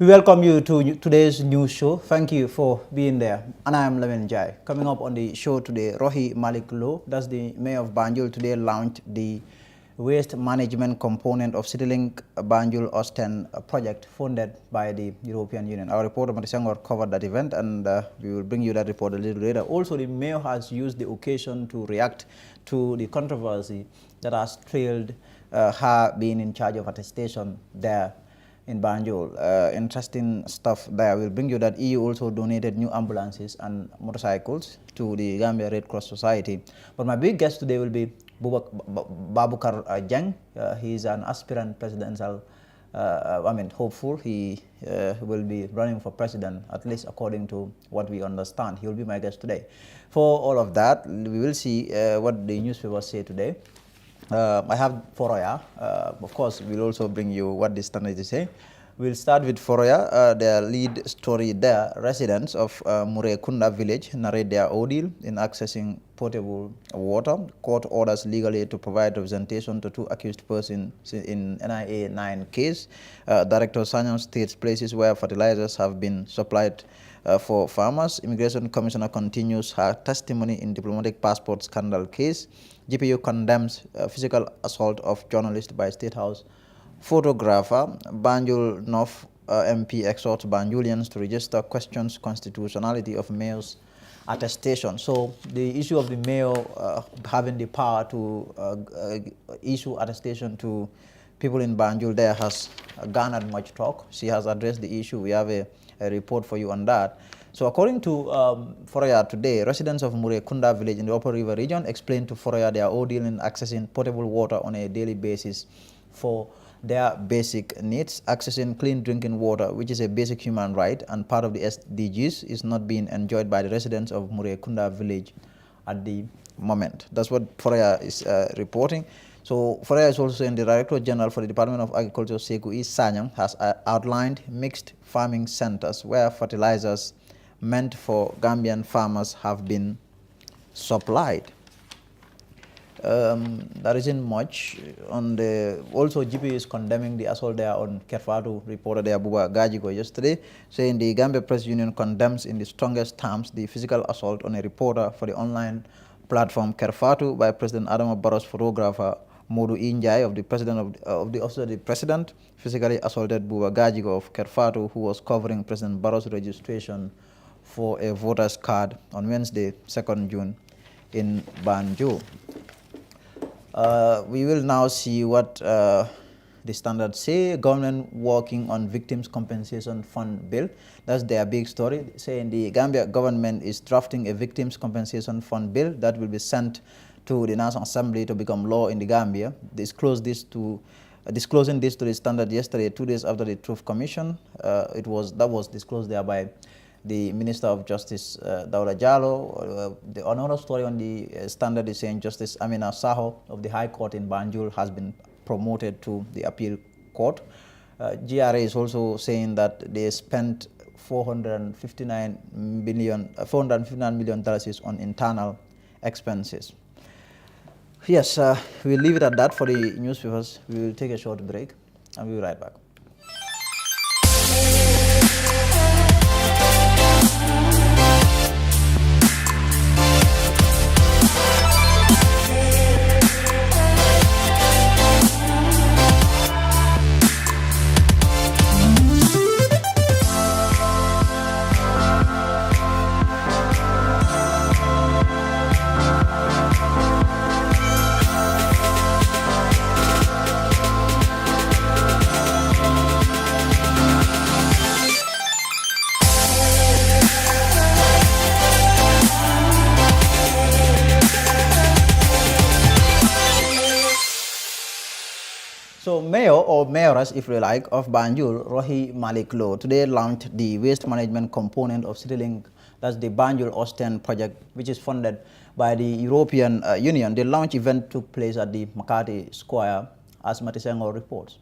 We welcome you to today's news show. Thank you for being there. And I am Lamin Jai. Coming up on the show today, Rohey Malick Lowe, that's the mayor of Banjul, today launched the waste management component of CityLink Banjul Osten project funded by the European Union. Our reporter Matisangor covered that event, and we will bring you that report a little later. Also, the mayor has used the occasion to react to the controversy that has trailed her being in charge of attestation there in Banjul. Interesting stuff there. We'll bring you that EU also donated new ambulances and motorcycles to the Gambia Red Cross Society. But my big guest today will be Babukar Jeng. He is an aspirant presidential, hopeful. He will be running for president, at least according to what we understand. He will be my guest today. For all of that, we will see what the newspapers say today. I have Foroya. Of course, we'll also bring you what the Standard is saying. We'll start with Foroya. Their lead story there. Residents of Murekunda village narrate their ordeal in accessing potable water. Court orders legal aid to provide representation to two accused persons in NIA 9 case. Director Sanyam states places where fertilizers have been supplied for farmers. Immigration Commissioner continues her testimony in diplomatic passport scandal case. GPU condemns physical assault of journalist by State House photographer. Banjul North MP exhorts Banjulians to register questions constitutionality of mayor's attestation. So the issue of the mayor having the power to issue attestation to people in Banjul there has garnered much talk. She has addressed the issue. We have a report for you on that. So according to Foroya today, residents of Murekunda village in the Upper River region explained to Foroya their ordeal in accessing potable water on a daily basis for their basic needs. Accessing clean drinking water, which is a basic human right and part of the SDGs, is not being enjoyed by the residents of Murekunda village at the moment. That's what Foroya is reporting. So Foroya is also saying the Director General for the Department of Agriculture, Sekou Sanyang, has outlined mixed farming centers where fertilizers meant for Gambian farmers have been supplied. There isn't much on the. Also, GP is condemning the assault there on Kerfatu, reported there Buba Gajigo yesterday, saying the Gambia Press Union condemns in the strongest terms the physical assault on a reporter for the online platform Kerfatu by President Adama Barrow's photographer Modu Injai of the president of the office of the president physically assaulted Buba Gajigo of Kerfatu, who was covering President Barrow's registration for a voter's card on Wednesday, 2nd June in Banjul. We will now see what the Standard say. Government working on Victims Compensation Fund bill. That's their big story, saying the Gambia government is drafting a Victims Compensation Fund bill that will be sent to the National Assembly to become law in the Gambia. Disclosing this to the Standard yesterday, 2 days after the Truth Commission. That was disclosed there by the Minister of Justice, Daura Jallo. Another story on the Standard is saying Justice Amina Saho of the High Court in Banjul has been promoted to the Appeal Court. GRA is also saying that they spent $459 million on internal expenses. Yes, we'll leave it at that for the newspapers. We will take a short break and we'll be right back. So Mayor or Mayoress, if you like, of Banjul, Rohey Malick Lowe, today launched the waste management component of CityLink. That's the Banjul Osten project, which is funded by the European Union. The launch event took place at the Makati Square, as Matisengo reports.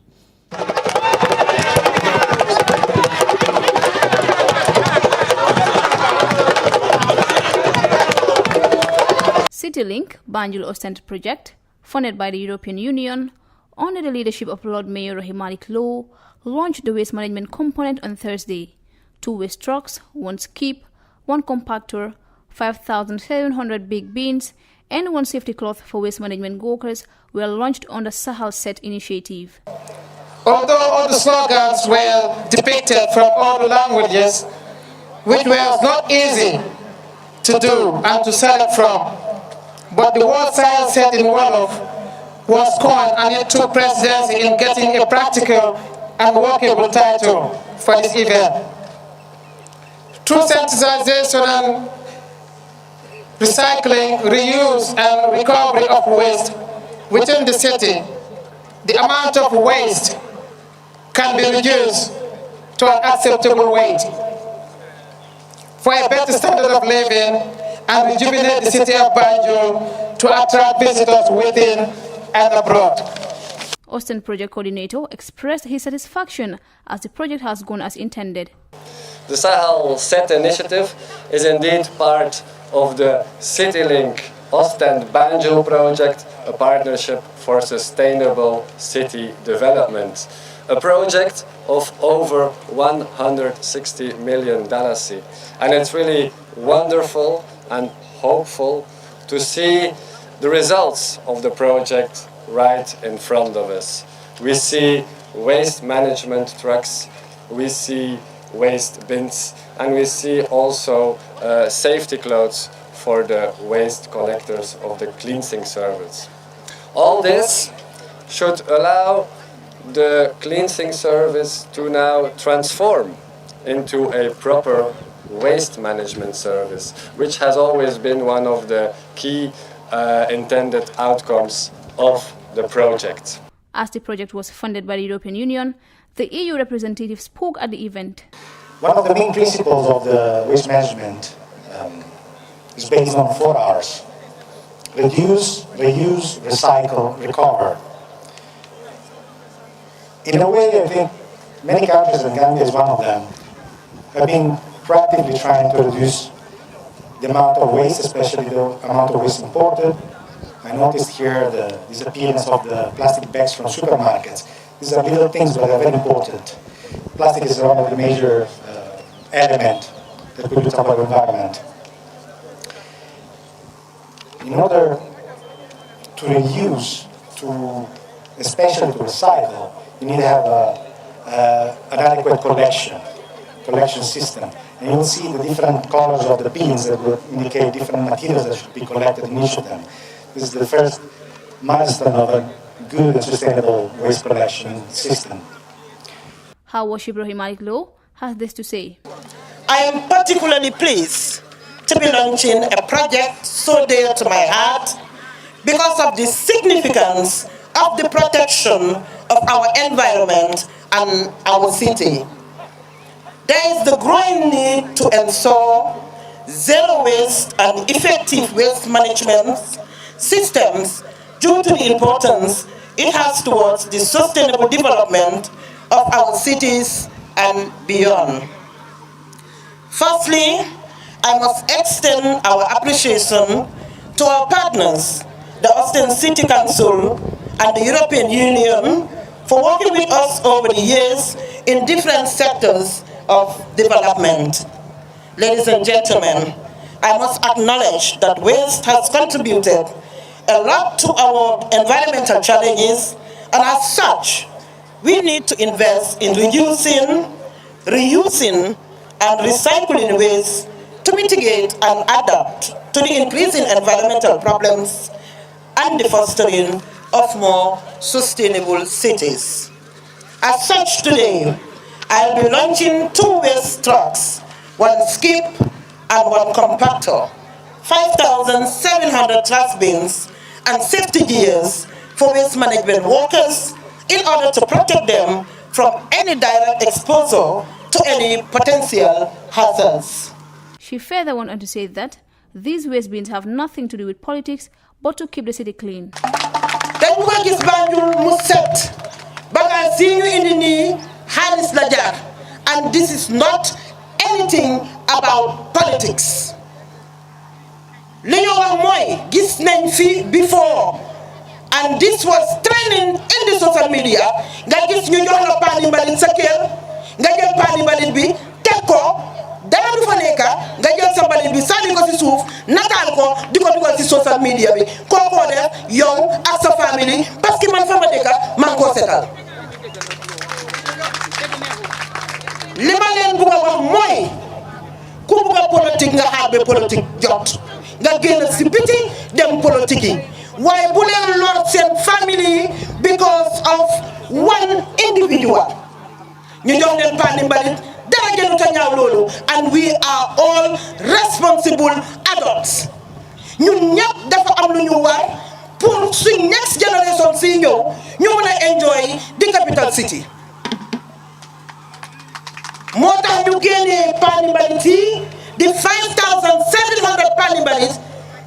CityLink Banjul Osten project, funded by the European Union, under the leadership of Lord Mayor Rohey Malick Lowe, launched the waste management component on Thursday. 2 waste trucks, 1 skip, 1 compactor, 5,700 big bins, and 1 safety cloth for waste management workers were launched on the Sahel Set initiative. Although all the slogans were depicted from all the languages, which was not easy to do and to select from, but the word Sahel Set in Wolof was coined, and it took presidency in getting a practical and workable title for this event. Through sensitization and recycling, reuse, and recovery of waste within the city, the amount of waste can be reduced to an acceptable weight for a better standard of living and rejuvenate the city of Banjul to attract visitors within and abroad. Austin Project Coordinator expressed his satisfaction as the project has gone as intended. The Sahel Set initiative is indeed part of the CityLink Ostend Banjul project, a partnership for sustainable city development. A project of over $160 million. And it's really wonderful and hopeful to see the results of the project right in front of us. We see waste management trucks, we see waste bins, and we see also safety clothes for the waste collectors of the cleansing service. All this should allow the cleansing service to now transform into a proper waste management service, which has always been one of the key intended outcomes of the project. As the project was funded by the European Union, the EU representative spoke at the event. One of the main principles of the waste management is based on 4 R's. Reduce, reuse, recycle, recover. In a way, I think many countries, and Gambia is one of them, have been proactively trying to reduce the amount of waste, especially the amount of waste imported. I noticed here the disappearance of the plastic bags from supermarkets. These are little things, but they're very important. Plastic is one of the major elements that pollute our environment. In order to reuse, especially to recycle, you need to have an adequate collection system. And you'll see the different colors of the bins that will indicate different materials that should be collected in each of them. This is the first milestone of a good and sustainable waste collection system. Her Worship Rohey Malick Lowe has this to say. I am particularly pleased to be launching a project so dear to my heart because of the significance of the protection of our environment and our city. There is the growing need to ensure zero waste and effective waste management systems due to the importance it has towards the sustainable development of our cities and beyond. Firstly, I must extend our appreciation to our partners, the Austin City Council and the European Union, for working with us over the years in different sectors of development. Ladies and gentlemen, I must acknowledge that waste has contributed a lot to our environmental challenges, and as such, we need to invest in reducing, reusing, and recycling waste to mitigate and adapt to the increasing environmental problems and the fostering of more sustainable cities. As such, today, I'll be launching 2 waste trucks, 1 skip and 1 compactor, 5,700 trash bins, and safety gears for waste management workers in order to protect them from any direct exposure to any potential hazards. She further went on to say that these waste bins have nothing to do with politics, but to keep the city clean. And this is not anything about politics. Before, and this was training in the social media nga gis ñu jox la paani mbalit sa kër nga jël paani mbalit bi teg ko dara du fa nekk nga jël sa mbalit bi sànni ko si suuf nataal ko di ko dugal si social media bi kookoo def yow ak sa famille parce que man fa ma dëkk maa ngi koo setal li ma leen bugg a wax mooy ku bugg a politique nga xaar ba politique jot nga génn si biti dem politique yi waaye bu leen lor seen famille because of one individual ñu jox leen paani mbalit dara gënu ta ñaaw loolu and we are all responsible adults ñun ñëpp dafa am lu ñu war pour suñ next generation si ñëw ñu mën a enjoy the capital city moo tax ñu génnee paani mbalit yi di 5,700 paani mbalit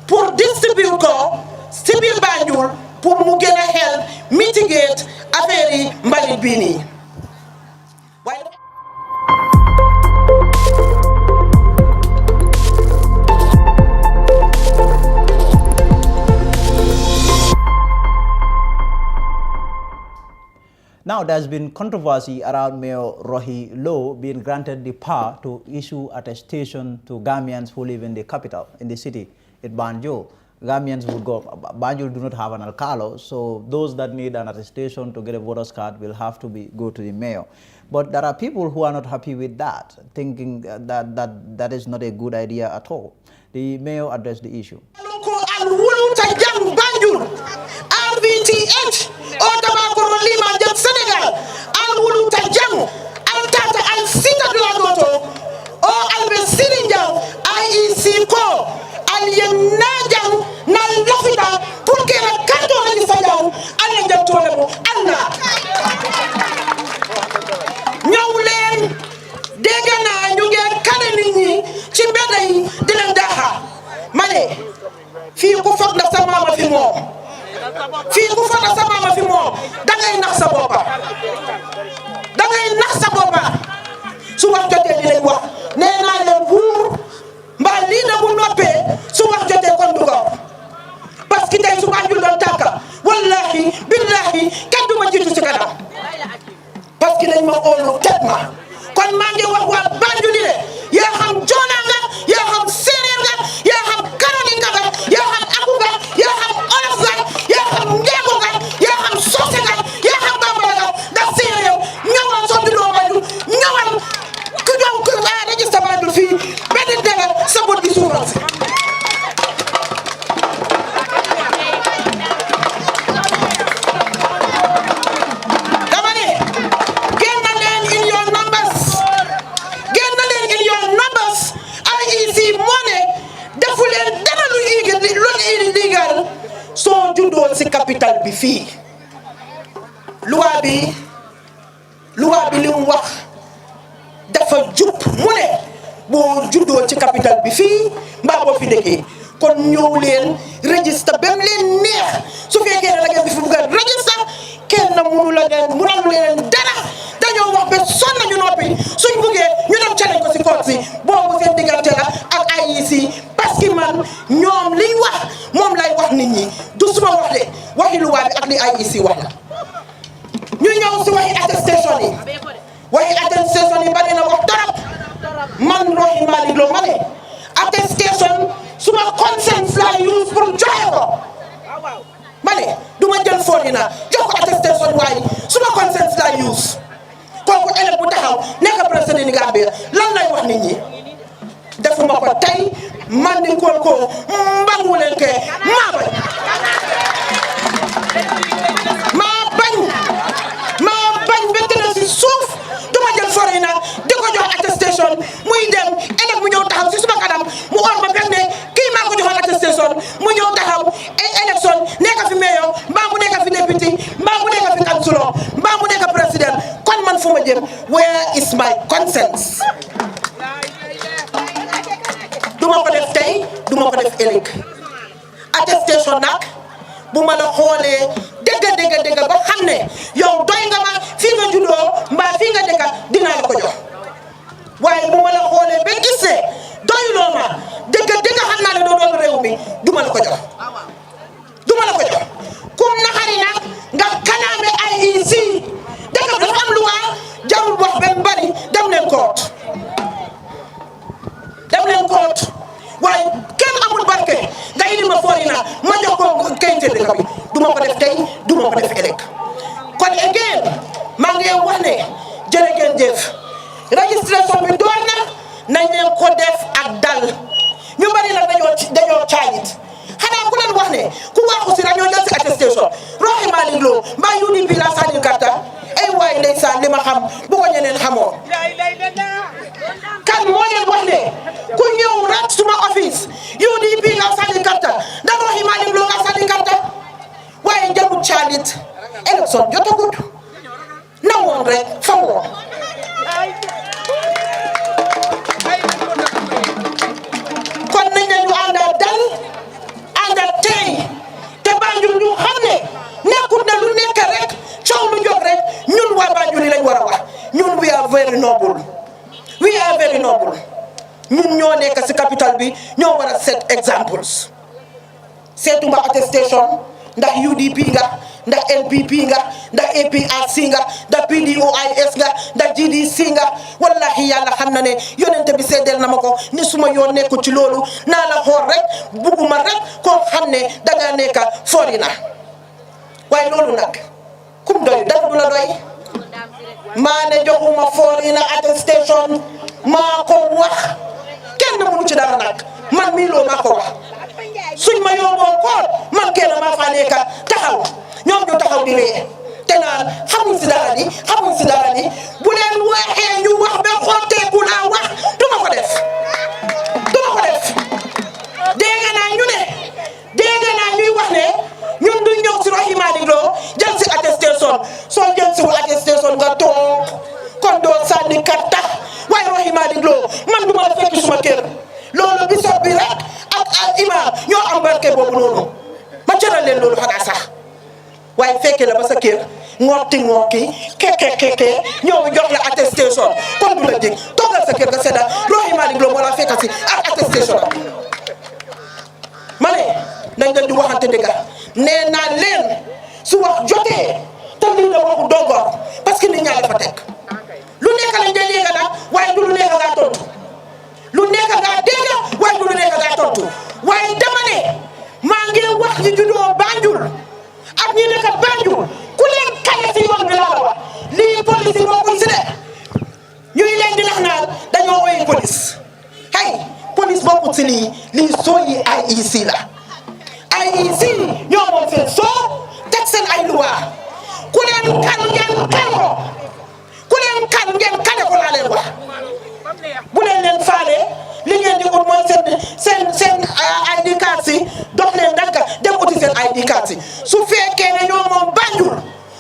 pour distribuer ko si biir Banjul pour mu gën a help mitigate affaire yi mbalit bii nii Now, there's been controversy around Mayor Rohey Lowe being granted the power to issue attestation to Gambians who live in the capital, in the city, at Banjul. Gambians would go, Banjul do not have an alcalo, so those that need an attestation to get a voter's card will have to go to the mayor. But there are people who are not happy with that, thinking that is not a good idea at all. The mayor addressed the issue. Senegal al wulu tajang al tata al sita dula doto o al be sirinjang IEC ko al yenajang na lofita pour que la kanto la sajang al njam tole mo alna ñew leen dégg naa ñu ngi kane nit ñi ci mbedd yi di leen daxa mané fii ku foog na sa mama fi moom fii ku foog na sa mama fi moom dangay nax sa boppa su wax jotee di leen wax nee naa leen buur mbaa lii na bu noppee su wax jotee kon du ko parce que tey su Banjul doon tàkka wallahi billahi kenn du ma jiitu ci kanam parce que dañ ma óolu teg ma kon maa ngi wax waa Banjul li ne yaa xam joona nga yaa xam séeréer nga yaa xam karoli nga yaa xam aku nga yaa xam olof nga yaa xam ngeego nga yaa xam soose nga yaa xam bambara nga ndax séeréer ñëwal soo juddoo Banjul ñëwal ku ñëw ku registré Banjul fii benn dega sa bët di suufal si dama ne génn leen in your numbers IEC moo ne defu leen dara lu illegal soo juddoo si capital bi fii loi bi li mu wax dafa jub mu ne boo juddoo ci capital bi fii mbaa boo fi dëkkee kon ñëw leen registre ba mu leen neex su fekkee ne la ngeen fi bëgg a registre kenn mënu leen dara dañoo wax ba sonn ñu noppi suñ buggee ñu dem challenge ko si court si boobu seen diggante la ak IEC parce que man ñoom liñ wax moom lay wax nit ñi du suma wax de waxi luwaa bi ak li IEC wax la ñu ñëw si waxi attestation yi bari na wax torop man Rohey Malick Lowe ma ne attestation suma conscience la use pour joxe ko ma ne du ma jël fooni na jox ko attestation waaye suma conscience la use kooku ëllëg bu taxaw nekk président Gambia lan lay wax nit ñi defuma ko tey man di ko mbangu leen ke maa bañ ba tëdd si suuf duma jël fooni na di ko jox attestation muy dem ëllëg mu ñëw taxaw si suma kanam mu or ma benn kii maa ko joxoon attestation mu ñëw taxaw élection nekk fi mayor mbaa mu nekk fi député mbaa mu nekk fi councilor mbaa mu nekk président kon man fu ma jëm where is my conscience duma ko def tey duma ko def ëllëg attestation nag bu ma la xoolee dëgg ba xam ne yow doy nga ma fii nga juddoo mbaa fii nga dëkka dinaa la ko jox waaye bu ma la xoolee ba gis ne doyloo ma dëgg xam naa ne doo doon réew mi duma la ko jox kum naxari nag nga kanaame IEC koot dem leen koot waaye kenn amul barke nga indi ma Forina ma jox ko kayite dëkk bi du ma ko def tey du ma ko def ëllëg kon again maa ngi wax ne jërë ngeen jëf registration bi door na nañ leen ko def ak dal ñu bari nag dañoo caalit xanaa ku leen wax ne ku waxu si rajo jël si attestation Rohey Malick Lowe mbaa UDP la sànni karta ay waay ndeysaan li ma xam bu ko ñeneen xamoo kan moo leen wax ne ku ñëw rek suma office UDP nga sànni karta ndax Rohey Malick Lowe nga sànni karta waaye njamut caalit élection jotagut na woon rek fa woon kon nañ ñu ànd ak dal ànd ak tey te Banjul ñu xam ne nekkut na lu nekk rek coow lu jóg rek ñun waa Banjul yi lañ war a wax ñun we are very noble ñun ñoo nekk si capital bi ñoo war a set examples seetuma attestation ndax UDP nga ndax LPP nga ndax APRC nga ndax PDOIS nga ndax GDC nga wallahi yàlla xam na ne yonente bi seedeel na ma ko ni suma yoon nekku ci loolu naa la xool rek bugguma rek koo xam ne danga nekk Forina waaye loolu nag kum doy dara du la doy maa ne joxuma Forina attestation maa ko wax kenn mënu ci dara nag man mii loo maa ko wax suñ ma yóbboo koor man kenn maa faa nekk taxaw ñoom ñu taxaw di ree te naan xamuñ si dara di bu leen waxee ñu wax ba xotteeku laa wax du ma ko def dégg naa ñuy wax ne ñun duñ ñëw si Rohey Malick Lowe jël si attestation soo jël si attestation nga toog kon doo sànni karta waaye Rohey Malick Lowe man du ma la fekk suma kër loolu bisop bi rek ak imam ñoo am barke boobu noonu ma jëral leen loolu xanaa sax waaye fekke la ba sa kër ngokki keke ñëw jox la attestation kon du la jég toogal sa kër nga sedda Rohey Malick Lowe moo la fekk si ak attestation ma ne nañ leen di waxante dëgg nee naa leen su wax jotee te lii la waxu dogoor parce que nit ñaa la fa teg lu nekk lañ dee dégg nag waaye du lu nekk ngaa tontu lu nekk ngaa dégg waaye du lu nekk ngaa tontu waaye dama ne maa ngi wax ñi juddoo Banjul ak ñi nekk Banjul ku leen kañe si yoon bi laa la wax lii police yi bokkuñ si de ñuy leen di nax naan dañoo woy police hey police bokkut si lii soo yi IEC la IEC ñoo moom seen soo teg seen ay loi ku leen kan ngeen kan ko ku leen kan ngeen kane ko laa leen wax bu leen faale li ngeen di ut mooy seen ID card si dox leen danka dem uti seen ID card si su fekkee ne ñoo moom Banjul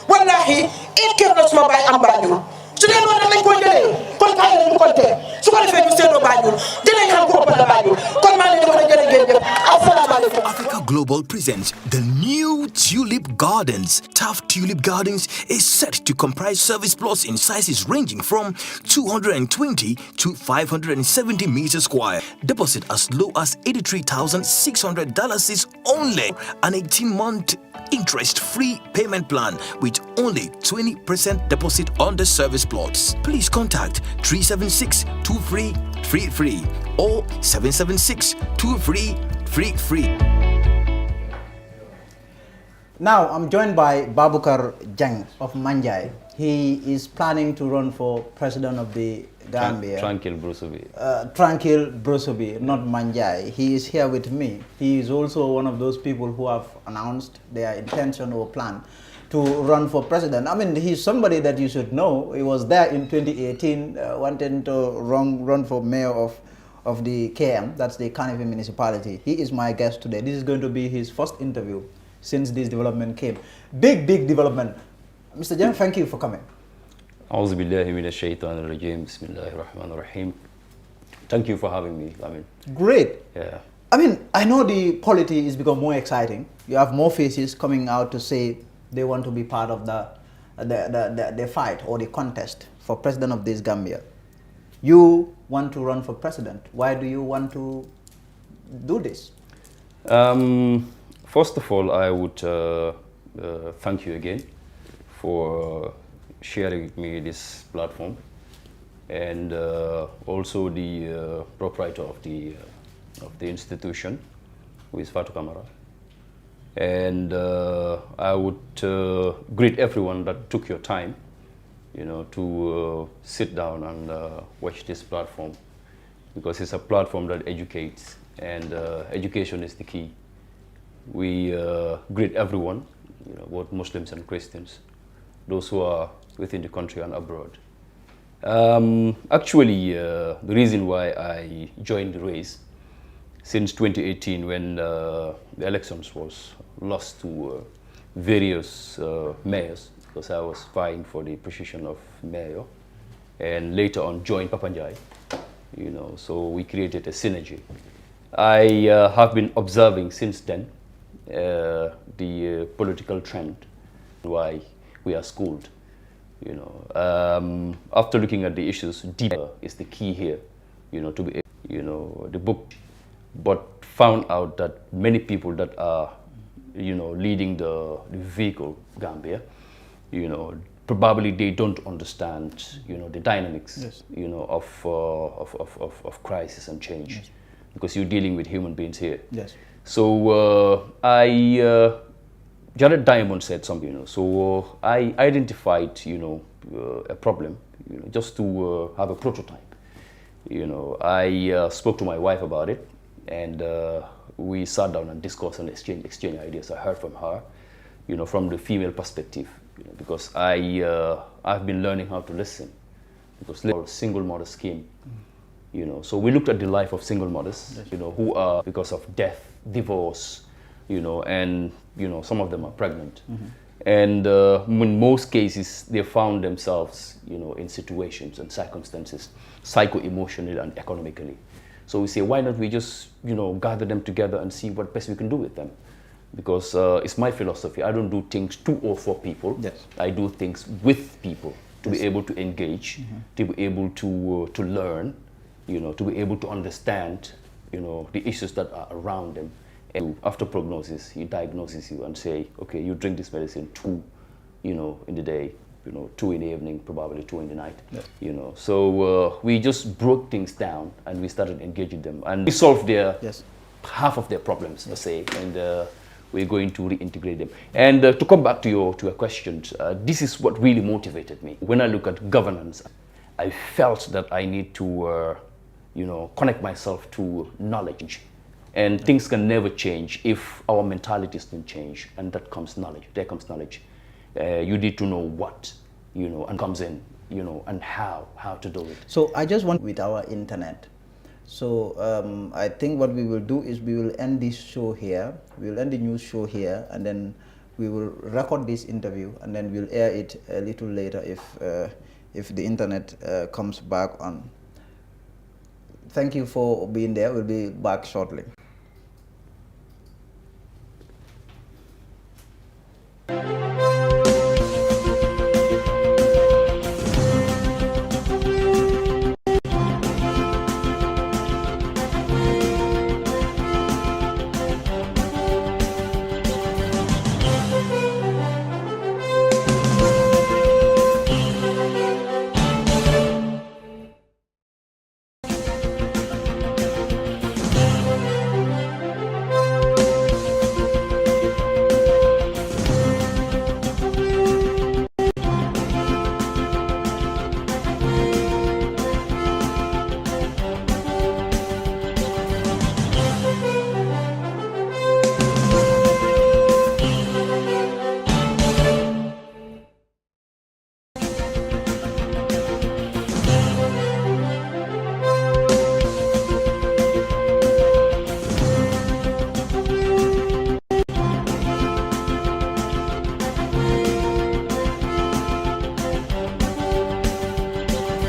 wallahi it kër na suma baay am Banjul su dee noonu lañ koy jëlee kon kaay la ñu compté su ko defee ñu seetloo Banjul dinañ xam ko ëppal la Banjul kon maa ngi leen di wax ne jërë ngeen jëf asalaamaaleykum. Africa Global presents the new Tulip Gardens. Taft Tulip Gardens is set to comprise service plots in sizes ranging from 220 to 570 meters square. Deposit as low as $83,600 is only an 18-month interest-free payment plan with only 20% deposit on the service plots. Please contact 376-2333 or 776-2333. Now I'm joined by Babukar Jang of Manjai. He is planning to run for president of the Gambia. Tranquil Brusobi. Tranquil Brusobi, not Manjai. He is here with me. He is also one of those people who have announced their intention or plan to run for president. I mean, he's somebody that you should know. He was there in 2018, wanting to run for mayor of the KM, that's the Carnival municipality. He is my guest today. This is going to be his first interview since this development came. Big development. Mr. Jang, thank you for coming. A'udhu billahi minash shaitanir rajim. Bismillahir rahmanir rahim. Thank you for having me. Great. Yeah. I mean, I know the polity is become more exciting. You have more faces coming out to say they want to be part of the fight or the contest for president of this Gambia. You want to run for president. Why do you want to do this? First of all, I would thank you again for sharing with me this platform. and also the proprietor of the institution, who is Fatou Camara. And I would greet everyone that took your time, to sit down and watch this platform, because it's a platform that educates, and education is the key. We greet everyone, both Muslims and Christians, those who are within the country and abroad. Actually, the reason why I joined the race since 2018, when the elections was lost to various mayors, because I was vying for the position of mayor, and later on joined Papanjai, so we created a synergy. I have been observing since then the political trend, why we are schooled. After looking at the issues, deeper is the key here, to be, the book, but found out that many people that are, leading the vehicle, Gambia, probably they don't understand, the dynamics, yes, of crisis and change, yes, because you're dealing with human beings here. Yes. So Jared Diamond said something, so I identified, a problem, just to have a prototype. I spoke to my wife about it, and we sat down and discussed and exchange ideas. I heard from her, from the female perspective, because I've been learning how to listen, because single mother scheme, so we looked at the life of single mothers, yes, who are, because of death, divorce, and some of them are pregnant, mm-hmm, and in most cases they found themselves, in situations and circumstances, psycho-emotionally and economically. So we say, why not we just, gather them together and see what best we can do with them? Because it's my philosophy. I don't do things to or for people. Yes. I do things with people to, yes, be able to engage, mm-hmm, to be able to learn, to be able to understand, the issues that are around them. And after prognosis, he diagnoses you and say, okay, you drink this medicine 2, in the day, 2 in the evening, probably 2 in the night, yes, So we just broke things down and we started engaging them, and we solved their, yes, half of their problems, let's say, and we're going to reintegrate them. And to come back to your questions, this is what really motivated me. When I look at governance, I felt that I need to, connect myself to knowledge. And things can never change if our mentalities don't change, and that comes knowledge. There comes knowledge. You need to know what, and comes in, and how to do it. So I just want with our internet. So I think what we will do is we will end this show here. We will end the news show here, and then we will record this interview, and then we'll air it a little later if the internet comes back on. Thank you for being there. We'll be back shortly.